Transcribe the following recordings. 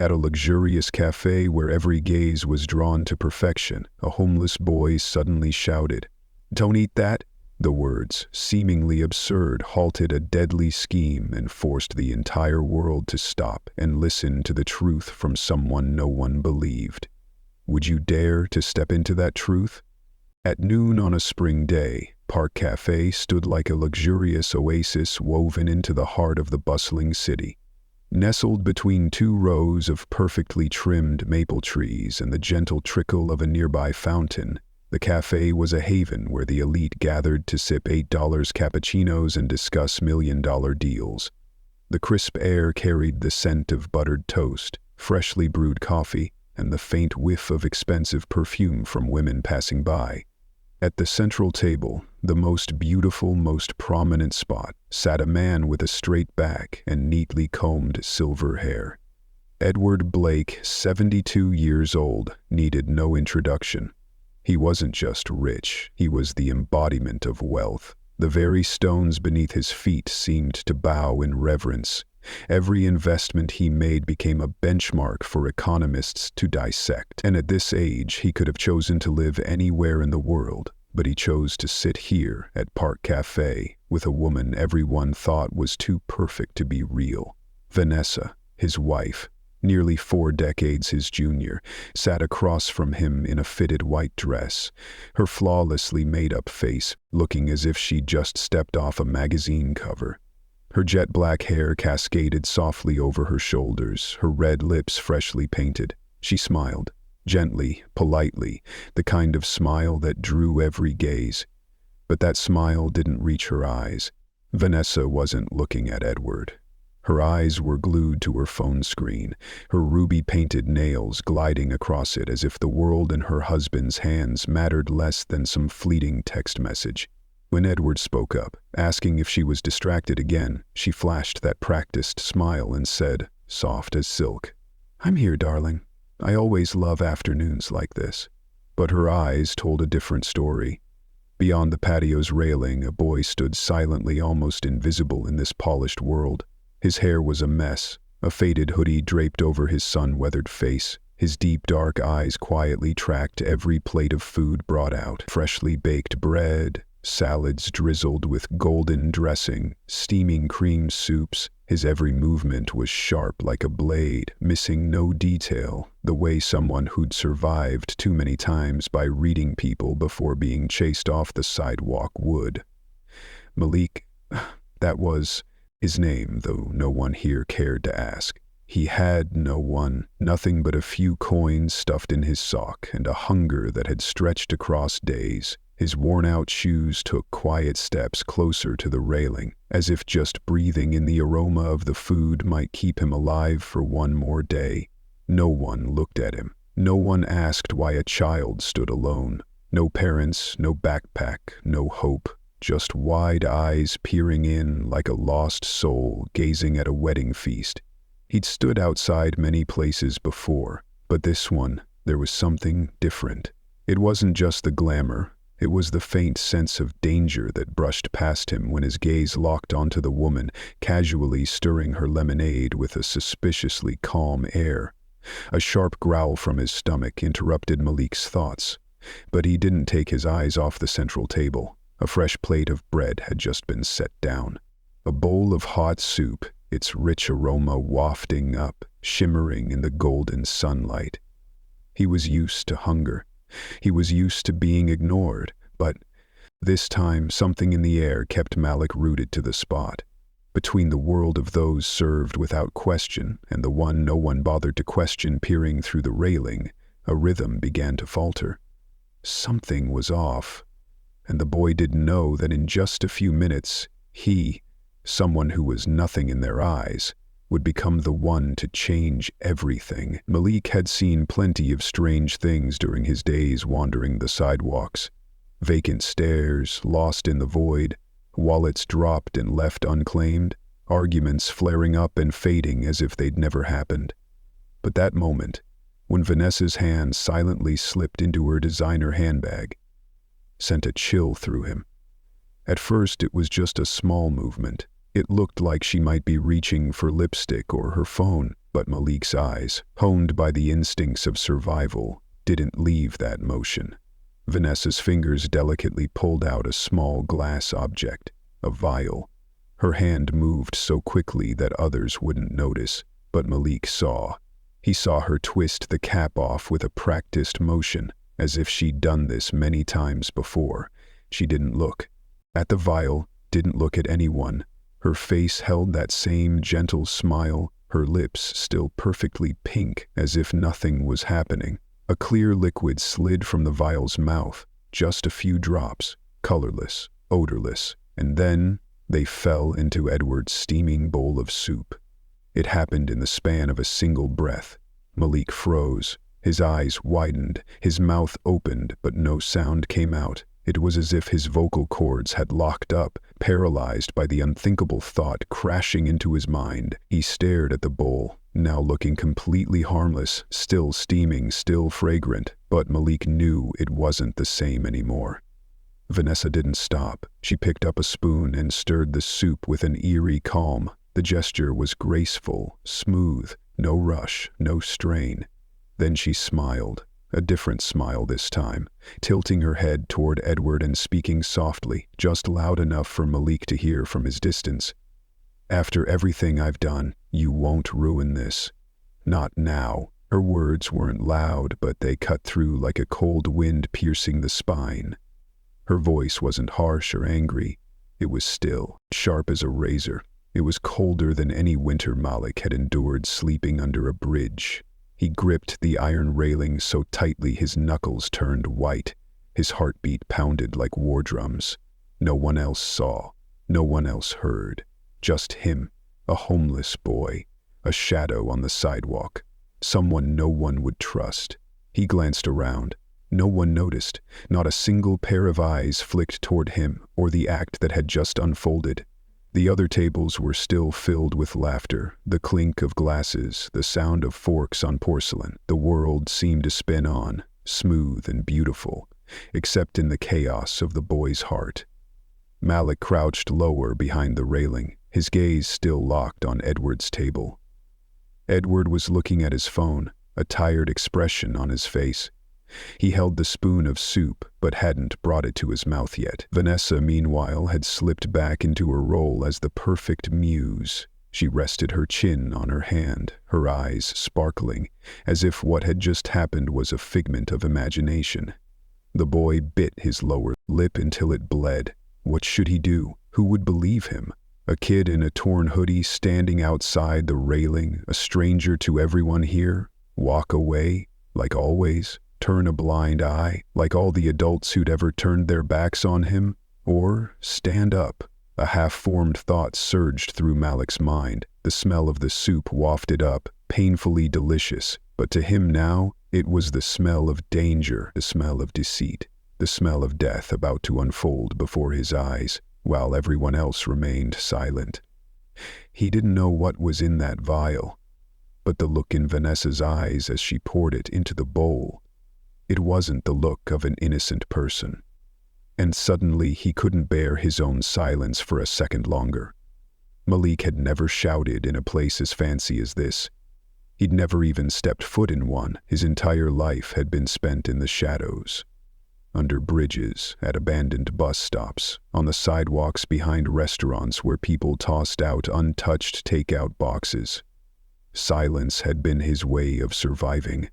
At a luxurious cafe where every gaze was drawn to perfection, a homeless boy suddenly shouted, "Don't eat that!" The words, seemingly absurd, halted a deadly scheme and forced the entire world to stop and listen to the truth from someone no one believed. Would you dare to step into that truth? At noon on a spring day, Park Cafe stood like a luxurious oasis woven into the heart of the bustling city. Nestled between two rows of perfectly trimmed maple trees and the gentle trickle of a nearby fountain, the cafe was a haven where the elite gathered to sip $8 cappuccinos and discuss million-dollar deals. The crisp air carried the scent of buttered toast, freshly brewed coffee, and the faint whiff of expensive perfume from women passing by. At the central table, the most beautiful, most prominent spot, sat a man with a straight back and neatly combed silver hair. Edward Blake, 72 years old, needed no introduction. He wasn't just rich, he was the embodiment of wealth. The very stones beneath his feet seemed to bow in reverence. Every investment he made became a benchmark for economists to dissect. And at this age, he could have chosen to live anywhere in the world, but he chose to sit here at Park Cafe with a woman everyone thought was too perfect to be real. Vanessa, his wife, nearly 4 decades his junior, sat across from him in a fitted white dress, her flawlessly made-up face looking as if she'd just stepped off a magazine cover. Her jet-black hair cascaded softly over her shoulders, her red lips freshly painted. She smiled, gently, politely, the kind of smile that drew every gaze. But that smile didn't reach her eyes. Vanessa wasn't looking at Edward. Her eyes were glued to her phone screen, her ruby-painted nails gliding across it as if the world in her husband's hands mattered less than some fleeting text message. When Edward spoke up, asking if she was distracted again, she flashed that practiced smile and said, soft as silk, "I'm here, darling. I always love afternoons like this." But her eyes told a different story. Beyond the patio's railing, a boy stood silently, almost invisible in this polished world. His hair was a mess, a faded hoodie draped over his sun-weathered face. His deep, dark eyes quietly tracked every plate of food brought out. Freshly baked bread, salads drizzled with golden dressing, steaming cream soups. His every movement was sharp like a blade, missing no detail, the way someone who'd survived too many times by reading people before being chased off the sidewalk would. Malik, that was his name, though no one here cared to ask. He had no one, nothing but a few coins stuffed in his sock and a hunger that had stretched across days. His worn-out shoes took quiet steps closer to the railing, as if just breathing in the aroma of the food might keep him alive for one more day. No one looked at him. No one asked why a child stood alone. No parents, no backpack, no hope. Just wide eyes peering in like a lost soul gazing at a wedding feast. He'd stood outside many places before, but this one, there was something different. It wasn't just the glamour. It was the faint sense of danger that brushed past him when his gaze locked onto the woman, casually stirring her lemonade with a suspiciously calm air. A sharp growl from his stomach interrupted Malik's thoughts, but he didn't take his eyes off the central table. A fresh plate of bread had just been set down. A bowl of hot soup, its rich aroma wafting up, shimmering in the golden sunlight. He was used to hunger. He was used to being ignored, but this time something in the air kept Malik rooted to the spot. Between the world of those served without question and the one no one bothered to question peering through the railing, a rhythm began to falter. Something was off. And the boy didn't know that in just a few minutes, he, someone who was nothing in their eyes, would become the one to change everything. Malik had seen plenty of strange things during his days wandering the sidewalks. Vacant stares, lost in the void, wallets dropped and left unclaimed, arguments flaring up and fading as if they'd never happened. But that moment, when Vanessa's hand silently slipped into her designer handbag, sent a chill through him. At first, it was just a small movement. It looked like she might be reaching for lipstick or her phone, But Malik's eyes, honed by the instincts of survival, didn't leave that motion. Vanessa's fingers delicately pulled out a small glass object, a vial. Her hand moved so quickly that others wouldn't notice, but Malik saw. He saw her twist the cap off with a practiced motion, as if she'd done this many times before. She didn't look at the vial, didn't look at anyone. Her face held that same gentle smile, her lips still perfectly pink, as if nothing was happening. A clear liquid slid from the vial's mouth, just a few drops, colorless, odorless, and then they fell into Edward's steaming bowl of soup. It happened in the span of a single breath. Malik froze. His eyes widened, his mouth opened, but no sound came out. It was as if his vocal cords had locked up, paralyzed by the unthinkable thought crashing into his mind. He stared at the bowl, now looking completely harmless, still steaming, still fragrant, but Malik knew it wasn't the same anymore. Vanessa didn't stop. She picked up a spoon and stirred the soup with an eerie calm. The gesture was graceful, smooth, no rush, no strain. Then she smiled, a different smile this time, tilting her head toward Edward and speaking softly, just loud enough for Malik to hear from his distance. "After everything I've done, you won't ruin this. Not now." Her words weren't loud, but they cut through like a cold wind piercing the spine. Her voice wasn't harsh or angry. It was still, sharp as a razor. It was colder than any winter Malik had endured sleeping under a bridge. He gripped the iron railing so tightly his knuckles turned white. His heartbeat pounded like war drums. No one else saw. No one else heard. Just him, a homeless boy, a shadow on the sidewalk, someone no one would trust. He glanced around. No one noticed. Not a single pair of eyes flicked toward him or the act that had just unfolded. The other tables were still filled with laughter, the clink of glasses, the sound of forks on porcelain. The world seemed to spin on, smooth and beautiful, except in the chaos of the boy's heart. Malik crouched lower behind the railing, his gaze still locked on Edward's table. Edward was looking at his phone, a tired expression on his face. He held the spoon of soup, but hadn't brought it to his mouth yet. Vanessa, meanwhile, had slipped back into her role as the perfect muse. She rested her chin on her hand, her eyes sparkling, as if what had just happened was a figment of imagination. The boy bit his lower lip until it bled. What should he do? Who would believe him? A kid in a torn hoodie standing outside the railing, a stranger to everyone here? Walk away, like always? Turn a blind eye, like all the adults who'd ever turned their backs on him? Or stand up? A half-formed thought surged through Malik's mind. The smell of the soup wafted up, painfully delicious, but to him now, it was the smell of danger, the smell of deceit, the smell of death about to unfold before his eyes, while everyone else remained silent. He didn't know what was in that vial, but the look in Vanessa's eyes as she poured it into the bowl, it wasn't the look of an innocent person. And suddenly he couldn't bear his own silence for a second longer. Malik had never shouted in a place as fancy as this. He'd never even stepped foot in one. His entire life had been spent in the shadows. Under bridges, at abandoned bus stops, on the sidewalks behind restaurants where people tossed out untouched takeout boxes. Silence had been his way of surviving.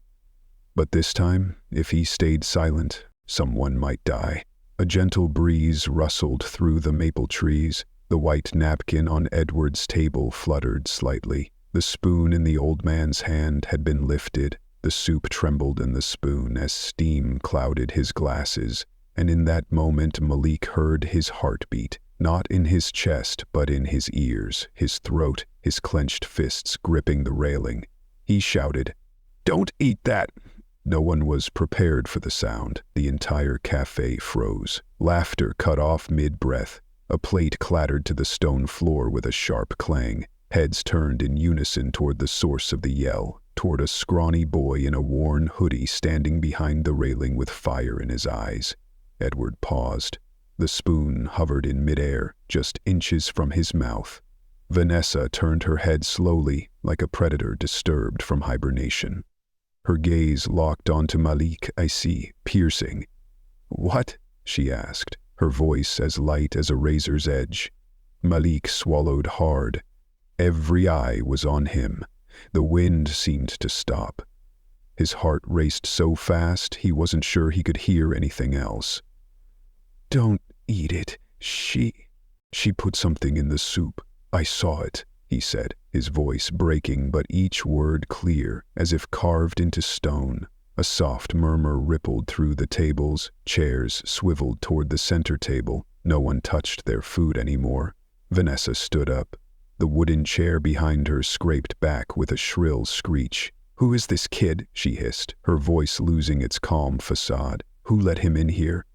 But this time, if he stayed silent, someone might die. A gentle breeze rustled through the maple trees. The white napkin on Edward's table fluttered slightly. The spoon in the old man's hand had been lifted. The soup trembled in the spoon as steam clouded his glasses, and in that moment Malik heard his heartbeat, not in his chest but in his ears, his throat, his clenched fists gripping the railing. He shouted, "Don't eat that!" No one was prepared for the sound. The entire cafe froze. Laughter cut off mid-breath. A plate clattered to the stone floor with a sharp clang. Heads turned in unison toward the source of the yell, toward a scrawny boy in a worn hoodie standing behind the railing with fire in his eyes. Edward paused. The spoon hovered in midair, just inches from his mouth. Vanessa turned her head slowly, like a predator disturbed from hibernation. Her gaze locked onto Malik, I see, piercing. "What?" she asked, her voice as light as a razor's edge. Malik swallowed hard. Every eye was on him. The wind seemed to stop. His heart raced so fast he wasn't sure he could hear anything else. "Don't eat it. She put something in the soup. I saw it," he said, his voice breaking but each word clear, as if carved into stone. A soft murmur rippled through the tables, chairs swiveled toward the center table. No one touched their food anymore. Vanessa stood up. The wooden chair behind her scraped back with a shrill screech. "Who is this kid?" she hissed, her voice losing its calm facade. "Who let him in here?"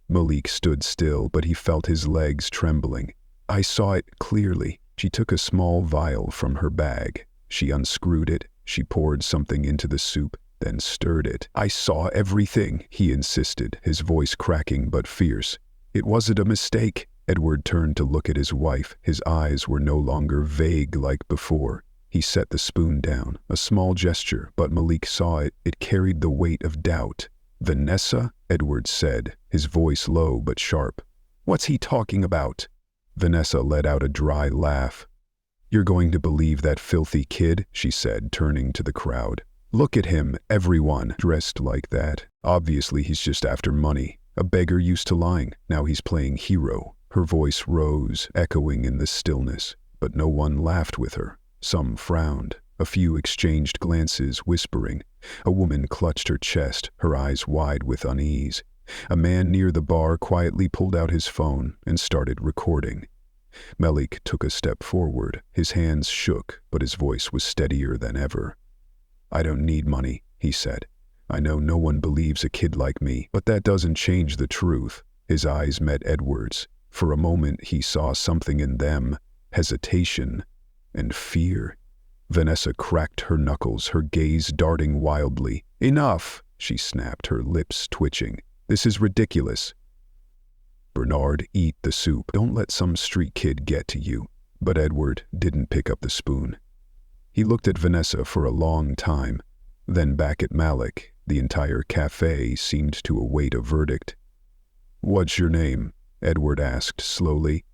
Malik stood still, but he felt his legs trembling. "I saw it clearly." She took a small vial from her bag. She unscrewed it. She poured something into the soup, then stirred it. "I saw everything," he insisted, his voice cracking but fierce. "It wasn't a mistake." Edward turned to look at his wife. His eyes were no longer vague like before. He set the spoon down, a small gesture, but Malik saw it. It carried the weight of doubt. "Vanessa?" Edward said, his voice low but sharp. "What's he talking about?" Vanessa let out a dry laugh. "You're going to believe that filthy kid," she said, turning to the crowd. "Look at him, everyone, dressed like that. Obviously he's just after money. A beggar used to lying, now he's playing hero." Her voice rose, echoing in the stillness, but no one laughed with her. Some frowned. A few exchanged glances, whispering. A woman clutched her chest, her eyes wide with unease. A man near the bar quietly pulled out his phone and started recording. Malik took a step forward. His hands shook, but his voice was steadier than ever. "I don't need money," he said. "I know no one believes a kid like me, but that doesn't change the truth." His eyes met Edward's. For a moment he saw something in them, hesitation and fear. Vanessa cracked her knuckles, her gaze darting wildly. "Enough!" she snapped, her lips twitching. "This is ridiculous." "Bernard, eat the soup. Don't let some street kid get to you." But Edward didn't pick up the spoon. He looked at Vanessa for a long time, then back at Malik. The entire cafe seemed to await a verdict. "What's your name?" Edward asked slowly.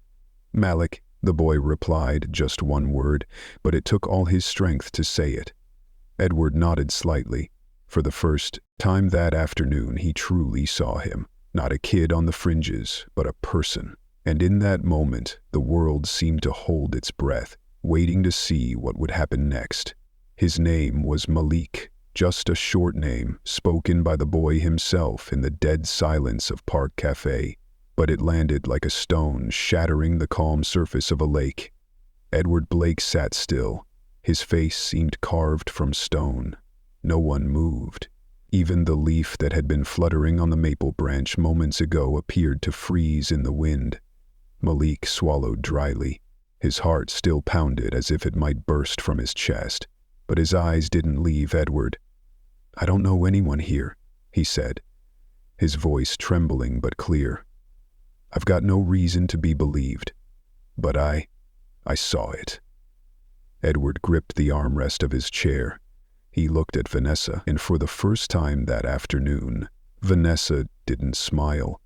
"Malik," the boy replied, just one word, but it took all his strength to say it. Edward nodded slightly. For the first time that afternoon he truly saw him. Not a kid on the fringes, but a person. And in that moment, the world seemed to hold its breath, waiting to see what would happen next. His name was Malik, just a short name, spoken by the boy himself in the dead silence of Park Cafe. But it landed like a stone, shattering the calm surface of a lake. Edward Blake sat still. His face seemed carved from stone. No one moved. Even the leaf that had been fluttering on the maple branch moments ago appeared to freeze in the wind. Malik swallowed dryly. His heart still pounded as if it might burst from his chest, but his eyes didn't leave Edward. "I don't know anyone here," he said, his voice trembling but clear. "I've got no reason to be believed, but I saw it." Edward gripped the armrest of his chair. He looked at Vanessa, and for the first time that afternoon, Vanessa didn't smile.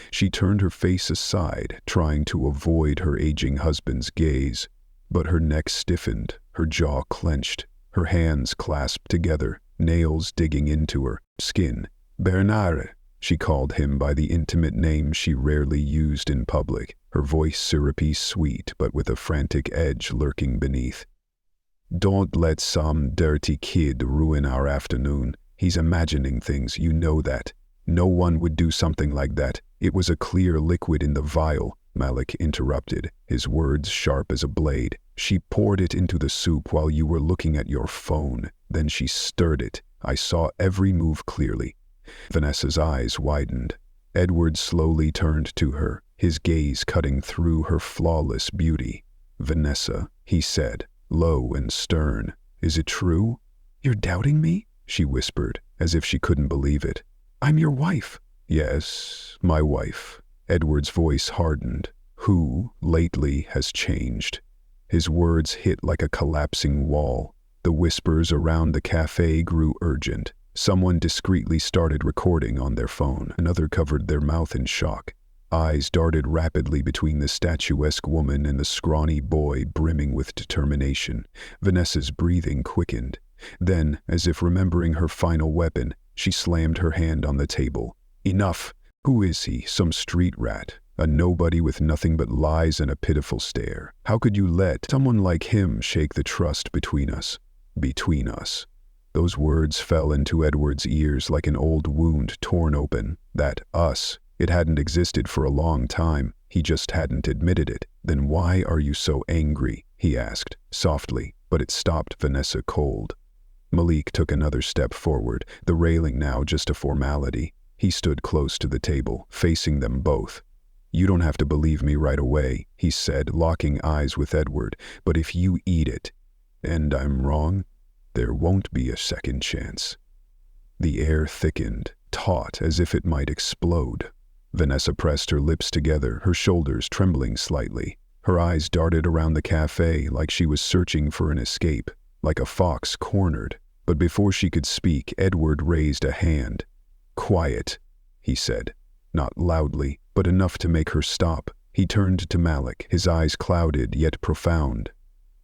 She turned her face aside, trying to avoid her aging husband's gaze, but her neck stiffened, her jaw clenched, her hands clasped together, nails digging into her skin. "Bernard," she called him by the intimate name she rarely used in public, her voice syrupy sweet but with a frantic edge lurking beneath. "Don't let some dirty kid ruin our afternoon. He's imagining things, you know that. No one would do something like that." "It was a clear liquid in the vial," Malik interrupted, his words sharp as a blade. "She poured it into the soup while you were looking at your phone. Then she stirred it. I saw every move clearly." Vanessa's eyes widened. Edward slowly turned to her, his gaze cutting through her flawless beauty. "Vanessa," he said, low and stern, "is it true?" "You're doubting me?" she whispered, as if she couldn't believe it. "I'm your wife." "Yes, my wife." Edward's voice hardened. "Who, lately, has changed." His words hit like a collapsing wall. The whispers around the cafe grew urgent. Someone discreetly started recording on their phone. Another covered their mouth in shock. Eyes darted rapidly between the statuesque woman and the scrawny boy brimming with determination. Vanessa's breathing quickened. Then, as if remembering her final weapon, she slammed her hand on the table. Enough! Who is he? Some street rat? A nobody with nothing but lies and a pitiful stare. How could you let someone like him shake the trust between us? Between us. Those words fell into Edward's ears like an old wound torn open. That us. It hadn't existed for a long time. He just hadn't admitted it. Then why are you so angry? He asked, softly, but it stopped Vanessa cold. Malik took another step forward, the railing now just a formality. He stood close to the table, facing them both. You don't have to believe me right away, he said, locking eyes with Edward, but if you eat it, and I'm wrong, there won't be a second chance. The air thickened, taut as if it might explode. Vanessa pressed her lips together, her shoulders trembling slightly. Her eyes darted around the cafe like she was searching for an escape, like a fox cornered. But before she could speak, Edward raised a hand. Quiet, he said, not loudly, but enough to make her stop. He turned to Malik, his eyes clouded yet profound.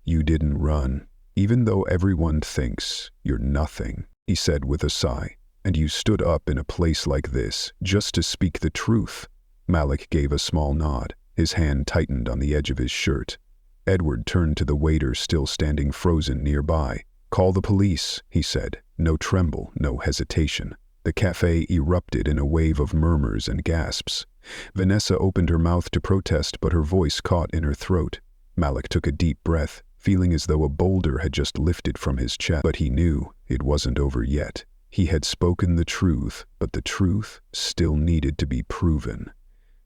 You didn't run, even though everyone thinks you're nothing, he said with a sigh. And you stood up in a place like this, just to speak the truth. Malik gave a small nod. His hand tightened on the edge of his shirt. Edward turned to the waiter still standing frozen nearby. Call the police, he said. No tremble, no hesitation. The cafe erupted in a wave of murmurs and gasps. Vanessa opened her mouth to protest, but her voice caught in her throat. Malik took a deep breath, feeling as though a boulder had just lifted from his chest. But he knew it wasn't over yet. He had spoken the truth, but the truth still needed to be proven.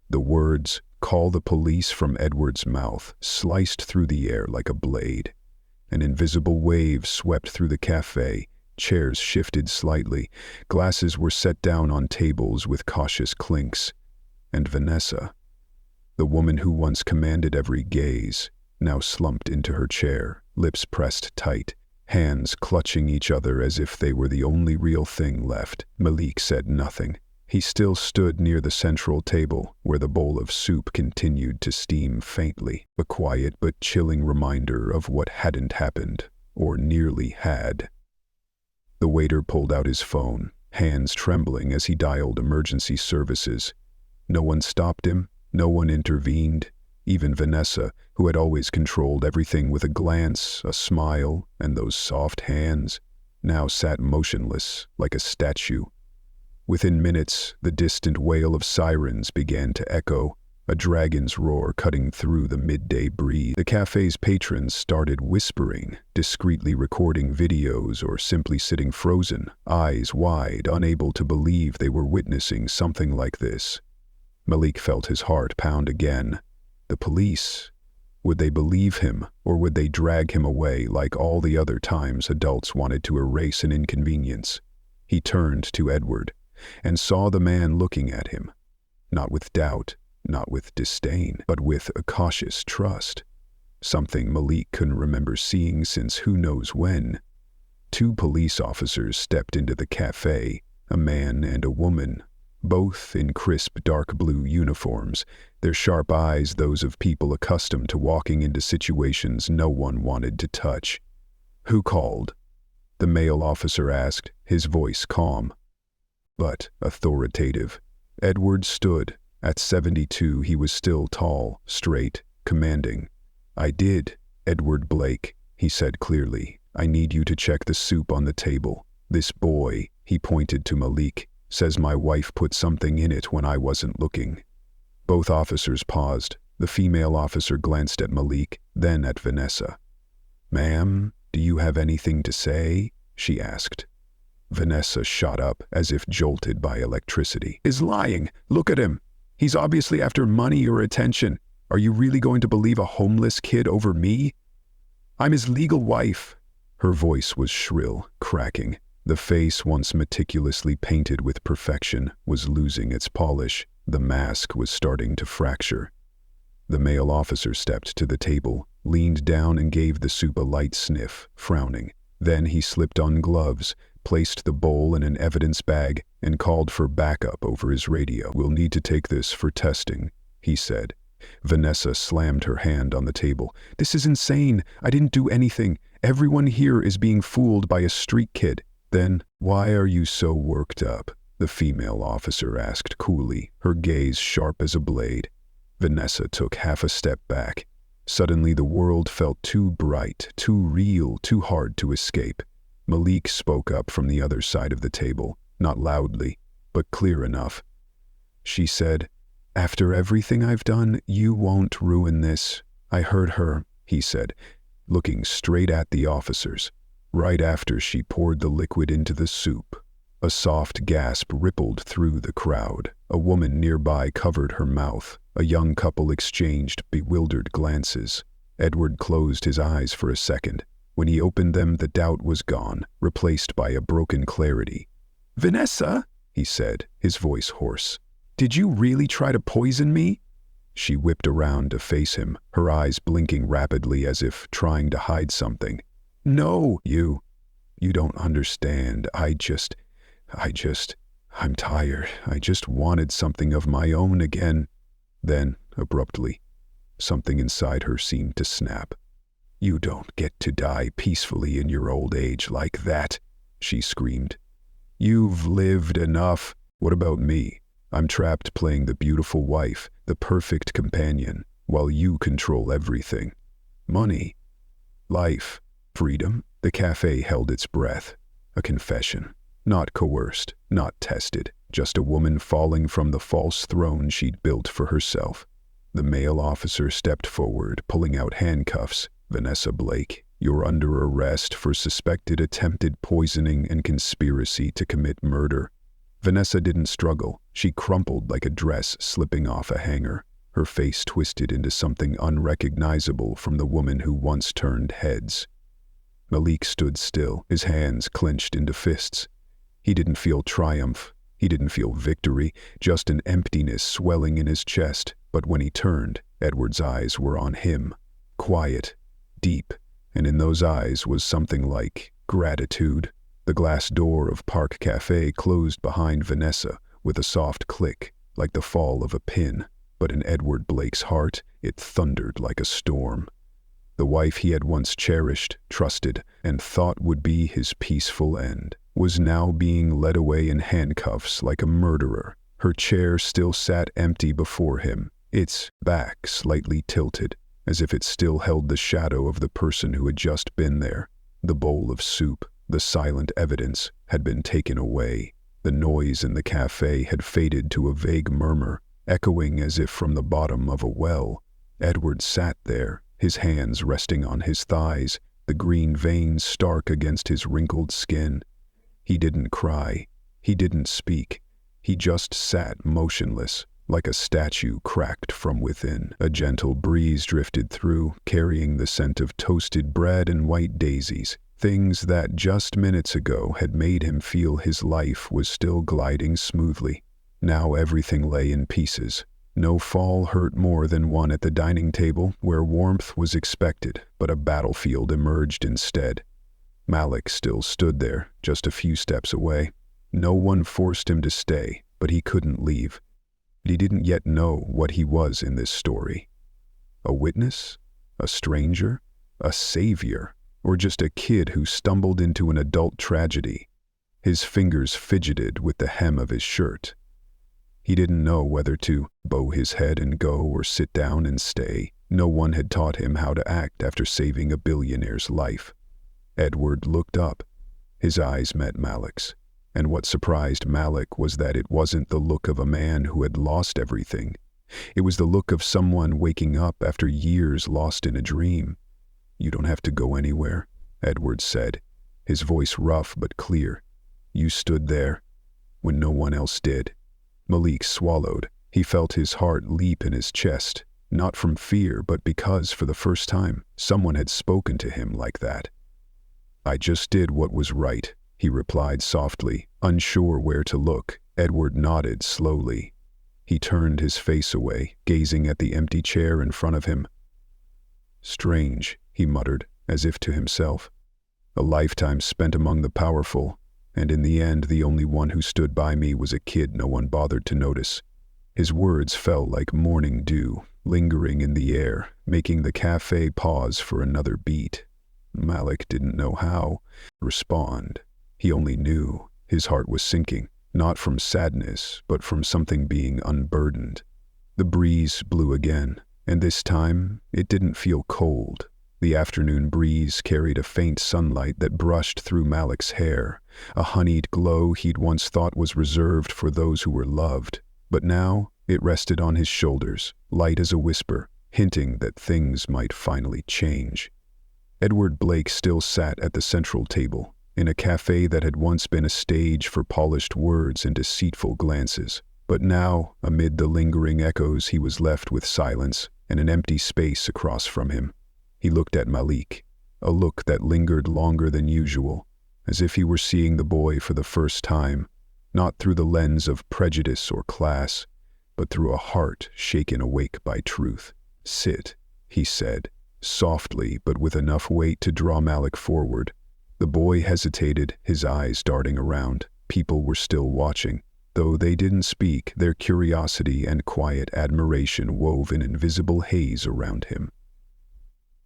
The words, "Call the police," from Edward's mouth, sliced through the air like a blade. An invisible wave swept through the cafe. Chairs shifted slightly. Glasses were set down on tables with cautious clinks. And Vanessa, the woman who once commanded every gaze, now slumped into her chair, lips pressed tight, hands clutching each other as if they were the only real thing left. Malik said nothing. He still stood near the central table, where the bowl of soup continued to steam faintly, a quiet but chilling reminder of what hadn't happened, or nearly had. The waiter pulled out his phone, hands trembling as he dialed emergency services. No one stopped him, no one intervened. Even Vanessa, who had always controlled everything with a glance, a smile, and those soft hands, now sat motionless, like a statue. Within minutes, the distant wail of sirens began to echo, a dragon's roar cutting through the midday breeze. The cafe's patrons started whispering, discreetly recording videos or simply sitting frozen, eyes wide, unable to believe they were witnessing something like this. Malik felt his heart pound again. The police. Would they believe him, or would they drag him away like all the other times adults wanted to erase an inconvenience? He turned to Edward, and saw the man looking at him, not with doubt, not with disdain, but with a cautious trust. Something Malik couldn't remember seeing since who knows when. Two police officers stepped into the cafe, a man and a woman, both in crisp dark blue uniforms, their sharp eyes those of people accustomed to walking into situations no one wanted to touch. Who called? The male officer asked, his voice calm, but authoritative. Edward stood. At 72, he was still tall, straight, commanding. I did, Edward Blake, he said clearly. I need you to check the soup on the table. This boy, he pointed to Malik, says my wife put something in it when I wasn't looking. Both officers paused. The female officer glanced at Malik, then at Vanessa. Ma'am, do you have anything to say? She asked. Vanessa shot up as if jolted by electricity. Is lying. Look at him. He's obviously after money or attention. Are you really going to believe a homeless kid over me? I'm his legal wife. Her voice was shrill, cracking. The face, once meticulously painted with perfection, was losing its polish. The mask was starting to fracture. The male officer stepped to the table, leaned down and gave the soup a light sniff, frowning. Then he slipped on gloves, placed the bowl in an evidence bag, and called for backup over his radio. "We'll need to take this for testing," he said. Vanessa slammed her hand on the table. "This is insane. I didn't do anything. Everyone here is being fooled by a street kid." "Then why are you so worked up?" the female officer asked coolly, her gaze sharp as a blade. Vanessa took half a step back. Suddenly the world felt too bright, too real, too hard to escape. Malik spoke up from the other side of the table, not loudly, but clear enough. She said, "After everything I've done, you won't ruin this." "I heard her," he said, looking straight at the officers. Right after she poured the liquid into the soup, a soft gasp rippled through the crowd. A woman nearby covered her mouth. A young couple exchanged bewildered glances. Edward closed his eyes for a second. When he opened them, the doubt was gone, replaced by a broken clarity. "Vanessa," he said, his voice hoarse, "did you really try to poison me?" She whipped around to face him, her eyes blinking rapidly as if trying to hide something. "No, you don't understand. I'm tired. I just wanted something of my own again." Then, abruptly, something inside her seemed to snap. "You don't get to die peacefully in your old age like that," she screamed. "You've lived enough. What about me? I'm trapped playing the beautiful wife, the perfect companion, while you control everything. Money, life, freedom." The cafe held its breath. A confession. Not coerced, not tested, just a woman falling from the false throne she'd built for herself. The male officer stepped forward, pulling out handcuffs. "Vanessa Blake, you're under arrest for suspected attempted poisoning and conspiracy to commit murder." Vanessa didn't struggle. She crumpled like a dress slipping off a hanger, her face twisted into something unrecognizable from the woman who once turned heads. Malik stood still, his hands clenched into fists. He didn't feel triumph. He didn't feel victory, just an emptiness swelling in his chest. But when he turned, Edward's eyes were on him. Quiet, deep, and in those eyes was something like gratitude. The glass door of Park Cafe closed behind Vanessa with a soft click, like the fall of a pin. But in Edward Blake's heart, it thundered like a storm. The wife he had once cherished, trusted, and thought would be his peaceful end, was now being led away in handcuffs like a murderer. Her chair still sat empty before him, its back slightly tilted, as if it still held the shadow of the person who had just been there. The bowl of soup, the silent evidence, had been taken away. The noise in the cafe had faded to a vague murmur, echoing as if from the bottom of a well. Edward sat there, his hands resting on his thighs, the green veins stark against his wrinkled skin. He didn't cry. He didn't speak. He just sat motionless, like a statue cracked from within. A gentle breeze drifted through, carrying the scent of toasted bread and white daisies, things that just minutes ago had made him feel his life was still gliding smoothly. Now everything lay in pieces. No fall hurt more than one at the dining table, where warmth was expected, but a battlefield emerged instead. Malik still stood there, just a few steps away. No one forced him to stay, but he couldn't leave. He didn't yet know what he was in this story. A witness? A stranger? A savior? Or just a kid who stumbled into an adult tragedy? His fingers fidgeted with the hem of his shirt. He didn't know whether to bow his head and go or sit down and stay. No one had taught him how to act after saving a billionaire's life. Edward looked up. His eyes met Malik's. And what surprised Malik was that it wasn't the look of a man who had lost everything. It was the look of someone waking up after years lost in a dream. "You don't have to go anywhere," Edward said, his voice rough but clear. "You stood there when no one else did." Malik swallowed. He felt his heart leap in his chest, not from fear, but because, for the first time, someone had spoken to him like that. "I just did what was right," he replied softly, unsure where to look. Edward nodded slowly. He turned his face away, gazing at the empty chair in front of him. Strange, he muttered, as if to himself. A lifetime spent among the powerful, and in the end the only one who stood by me was a kid no one bothered to notice. His words fell like morning dew, lingering in the air, making the cafe pause for another beat. Malik didn't know how to respond. He only knew his heart was sinking, not from sadness, but from something being unburdened. The breeze blew again, and this time it didn't feel cold. The afternoon breeze carried a faint sunlight that brushed through Malik's hair, a honeyed glow he'd once thought was reserved for those who were loved. But now it rested on his shoulders, light as a whisper, hinting that things might finally change. Edward Blake still sat at the central table, in a cafe that had once been a stage for polished words and deceitful glances. But now, amid the lingering echoes, he was left with silence and an empty space across from him. He looked at Malik, a look that lingered longer than usual, as if he were seeing the boy for the first time, not through the lens of prejudice or class, but through a heart shaken awake by truth. "Sit," he said, softly but with enough weight to draw Malik forward. The boy hesitated, his eyes darting around. People were still watching. Though they didn't speak, their curiosity and quiet admiration wove an invisible haze around him.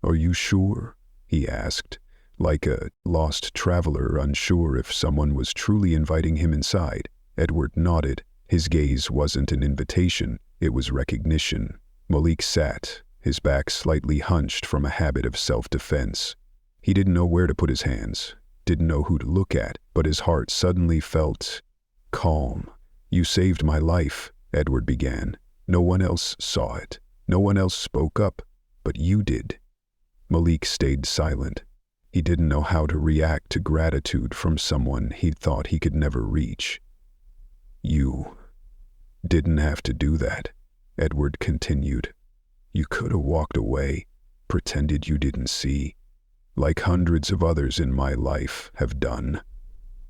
"Are you sure?" he asked, like a lost traveler unsure if someone was truly inviting him inside. Edward nodded. His gaze wasn't an invitation, it was recognition. Malik sat, his back slightly hunched from a habit of self-defense. He didn't know where to put his hands, didn't know who to look at, but his heart suddenly felt calm. "You saved my life," Edward began. "No one else saw it. No one else spoke up, but you did." Malik stayed silent. He didn't know how to react to gratitude from someone he'd thought he could never reach. "You didn't have to do that," Edward continued. "You could have walked away, pretended you didn't see, like hundreds of others in my life have done."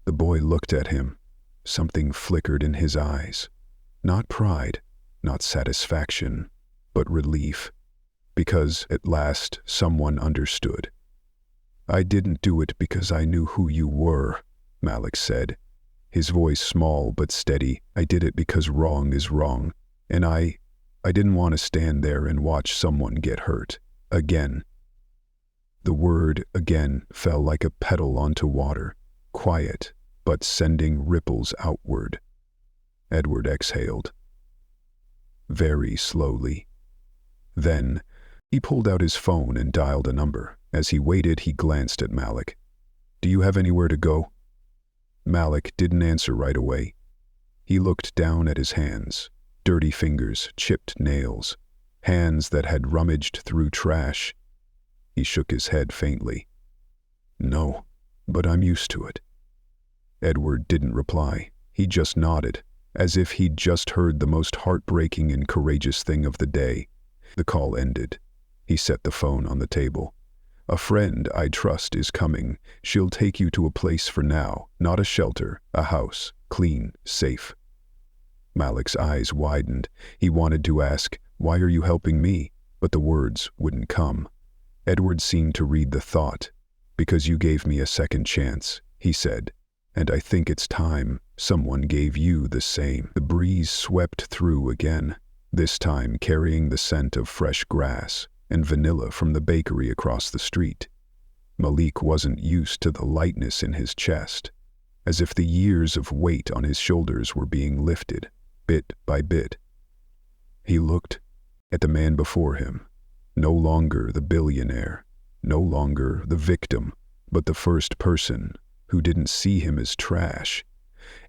The boy looked at him. Something flickered in his eyes. Not pride, not satisfaction, but relief. Because at last someone understood. "I didn't do it because I knew who you were," Malik said, his voice small but steady. "I did it because wrong is wrong, and I didn't want to stand there and watch someone get hurt. Again." The word "again" fell like a petal onto water, quiet, but sending ripples outward. Edward exhaled. Very slowly. Then, he pulled out his phone and dialed a number. As he waited, he glanced at Malik. "Do you have anywhere to go?" Malik didn't answer right away. He looked down at his hands, dirty fingers, chipped nails, hands that had rummaged through trash. He shook his head faintly. "No, but I'm used to it." Edward didn't reply. He just nodded, as if he'd just heard the most heartbreaking and courageous thing of the day. The call ended. He set the phone on the table. "A friend I trust is coming. She'll take you to a place for now, not a shelter, a house, clean, safe." Malik's eyes widened. He wanted to ask, "Why are you helping me?" But the words wouldn't come. Edward seemed to read the thought. "Because you gave me a second chance," he said. "And I think it's time someone gave you the same." The breeze swept through again, this time carrying the scent of fresh grass and vanilla from the bakery across the street. Malik wasn't used to the lightness in his chest, as if the years of weight on his shoulders were being lifted, bit by bit. He looked at the man before him, no longer the billionaire, no longer the victim, but the first person who didn't see him as trash.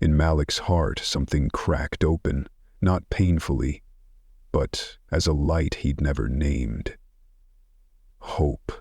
In Malik's heart, something cracked open, not painfully, but as a light he'd never named. Hope.